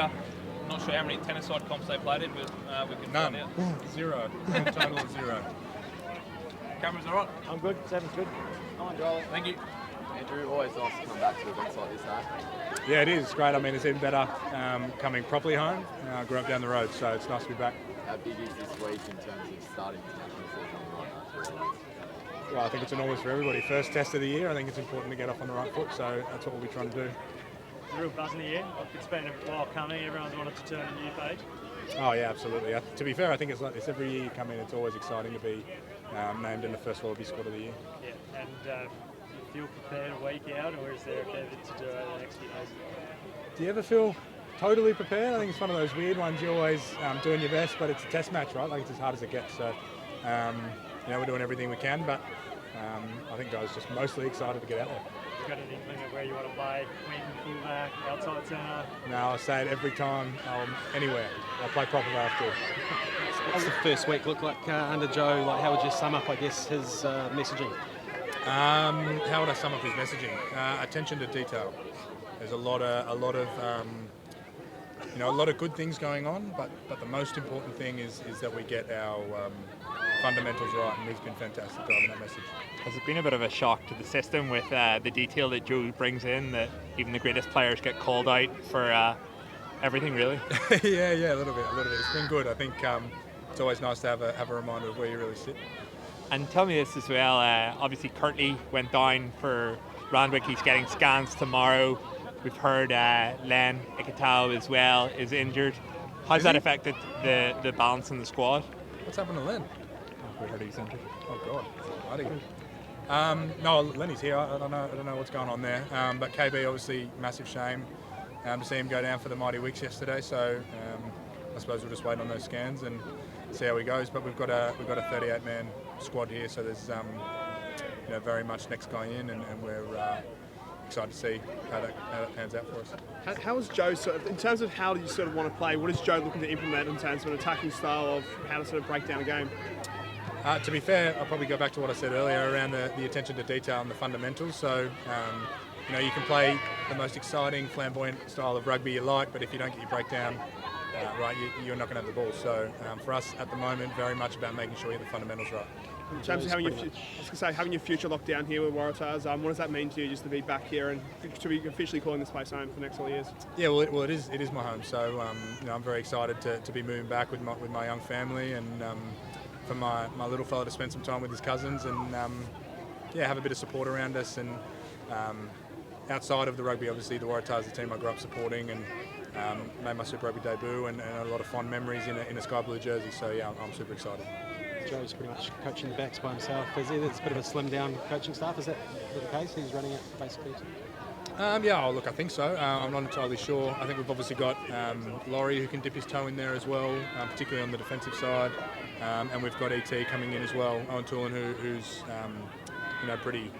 Australia. Not sure how many tennis-side comps they played in, but we can None. find out. Zero. Total of zero. Cameras all right? I'm good. Seven's good. Come on, Joel. Thank you. Andrew, always nice to come back to events like this, huh? Yeah, it is. It's great. I mean, it's even better coming properly home. I grew up down the road, so it's nice to be back. How big is this week in terms of starting international season right now? Well, I think it's enormous for everybody. First test of the year, I think it's important to get off on the right foot, so that's what we'll be trying to do. It's a real buzz in the air. It's been a while coming. Everyone's wanted to turn a new page. Oh yeah, absolutely. To be fair, I think it's like this every year you come in. It's always exciting to be named in the first Wallabies squad of the year. Yeah, and you feel prepared a week out, or is there a fair bit to do over the next few days? Do you ever feel totally prepared? I think it's one of those weird ones. You're always doing your best, but it's a test match, right? Like it's as hard as it gets. So, we're doing everything we can, but I think guys just mostly excited to get out there. You got an inkling of where you want to play? Wing, fullback, outside centre? No, I say it every time. Anywhere. I'll play proper if I have to. What's the first week look like under Joe? Like, how would you sum up, I guess, his messaging? How would I sum up his messaging? Attention to detail. There's a lot of good things going on, but the most important thing is that we get our fundamentals right, and he's been fantastic driving that message. Has it been a bit of a shock to the system with the detail that Joe brings in, that even the greatest players get called out for everything, really? yeah, a little bit. It's been good. I think it's always nice to have a reminder of where you really sit. And tell me this as well, obviously Curtly went down for Randwick, he's getting scans tomorrow. We've heard Len Ikitau as well is injured. How's that affected the balance in the squad? What's happened to Len? We heard he's injured. Oh God, bloody. No, Lenny's here. I don't know what's going on there. But KB, obviously, massive shame to see him go down for the Mighty Wicks yesterday. So I suppose we'll just wait on those scans and see how he goes. But we've got a 38-man squad here, so there's very much next guy in, and we're excited to see how that pans out for us. How is Joe in terms of how do you sort of want to play? What is Joe looking to implement in terms of an attacking style of how to sort of break down a game? To be fair, I'll probably go back to what I said earlier around the attention to detail and the fundamentals. So, you can play the most exciting, flamboyant style of rugby you like, but if you don't get your breakdown right, you're not going to have the ball. So, for us at the moment, very much about making sure you get the fundamentals right. In terms of having your future locked down here with Waratahs, what does that mean to you just to be back here and to be officially calling this place home for the next 4 years? Yeah, well, it is my home. So, I'm very excited to be moving back with my young family and for my little fella to spend some time with his cousins and have a bit of support around us. And outside of the rugby, obviously the Waratahs, the team I grew up supporting, and made my Super Rugby debut and a lot of fond memories in a sky blue jersey. So yeah, I'm super excited. Joe's pretty much coaching the backs by himself. It's a bit of a slimmed down coaching staff. Is that the case? He's running it basically. Look, I think so. I'm not entirely sure. I think we've obviously got Laurie who can dip his toe in there as well, particularly on the defensive side, and we've got ET coming in as well, Owen Toolan, who's pretty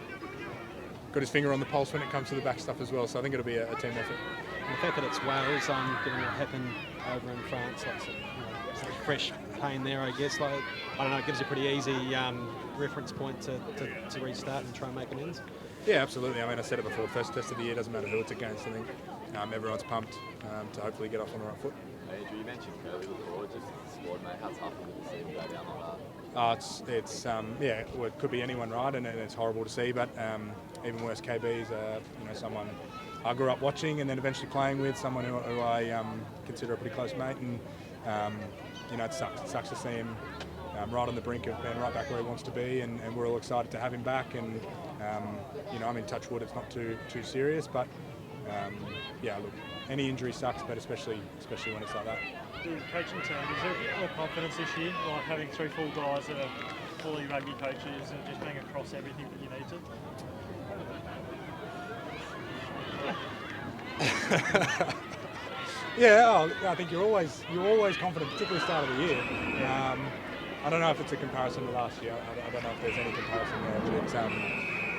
got his finger on the pulse when it comes to the back stuff as well. So I think it'll be a team effort. And the fact that it's Wales, given what happened over in France, it's like fresh pain there, I guess. Like, I don't know, it gives you a pretty easy reference point to restart and try and make amends. Yeah, absolutely. I mean, I said it before, first test of the year, doesn't matter who it's against. I think everyone's pumped to hopefully get off on the right foot. Andrew, you mentioned Curly before, just the squad, mate. How tough is it to see him go down like that? It could be anyone, right? And it's horrible to see, but even worse, KB is someone I grew up watching and then eventually playing with, someone who I consider a pretty close mate, and it sucks to see him right on the brink of being right back where he wants to be, and we're all excited to have him back, and I'm in touch wood, it's not too serious, but look, any injury sucks, but especially when it's like that. The coaching team, is there a bit more confidence this year, like having 3 full guys that are fully rugby coaches and just being across everything that you need to? I think you're always confident, particularly start of the year. I don't know if it's a comparison to last year. I don't know if there's any comparison there.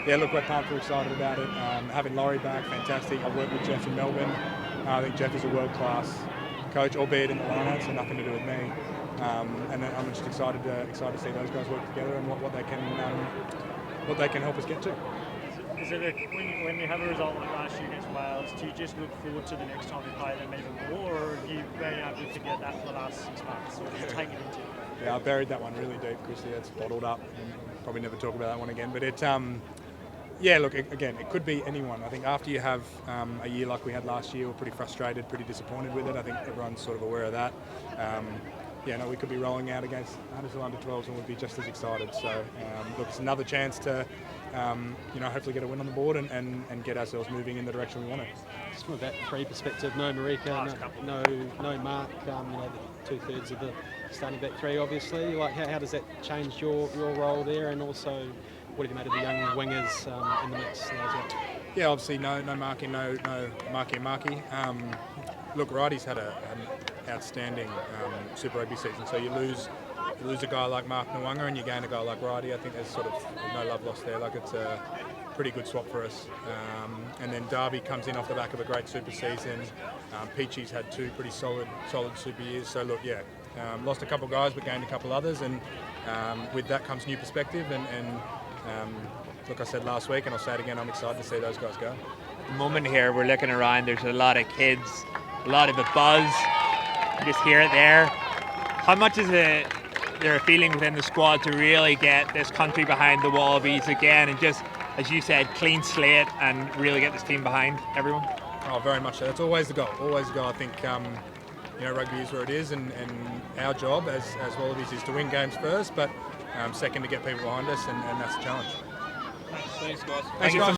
But look, we're pumped, we're excited about it. Having Laurie back, fantastic. I've worked with Jeff in Melbourne. I think Jeff is a world-class coach, albeit in the line-out, so nothing to do with me. And I'm just excited to see those guys work together and what they can help us get to. Is it when you have a result like last year against Wales, do you just look forward to the next time you play them even more, or you been able to forget that for the last 6 months? Or did you take it into? Yeah, I buried that one really deep, Chrissy. That's bottled up. And probably never talk about that one again. But it, yeah, look, again, it could be anyone. I think after you have a year like we had last year, we're pretty frustrated, pretty disappointed with it. I think everyone's sort of aware of that. Yeah, no, we could be rolling out against Huddersfield under-12s and we'd be just as excited. So, look, it's another chance to, hopefully get a win on the board and get ourselves moving in the direction we want to. Just from a back three perspective, no Marika, no Mark, the 2/3 of the starting back three, obviously. Like, how does that change your role there, and also what have you made of the young wingers in the mix there as well? Yeah, obviously no Marky, no Marky. Look, Righty's had an outstanding Super Rugby season, so you lose a guy like Mark Nwanga and you gain a guy like Righty. I think there's sort of no love lost there. Like, it's a pretty good swap for us. And then Darby comes in off the back of a great Super season. Peachy's had 2 pretty solid Super years. So look, yeah, lost a couple of guys but gained a couple others, and with that comes new perspective. And look, I said last week and I'll say it again, I'm excited to see those guys go. At the moment here, we're looking around, there's a lot of kids, a lot of a buzz. You just hear it there. How much is there a feeling within the squad to really get this country behind the Wallabies again, and just, as you said, clean slate and really get this team behind everyone? Oh, very much so. That's always the goal. Always the goal. I think rugby is where it is, and our job as Wallabies is to win games first, but second to get people behind us, and that's the challenge. Thanks, guys. Thanks, guys.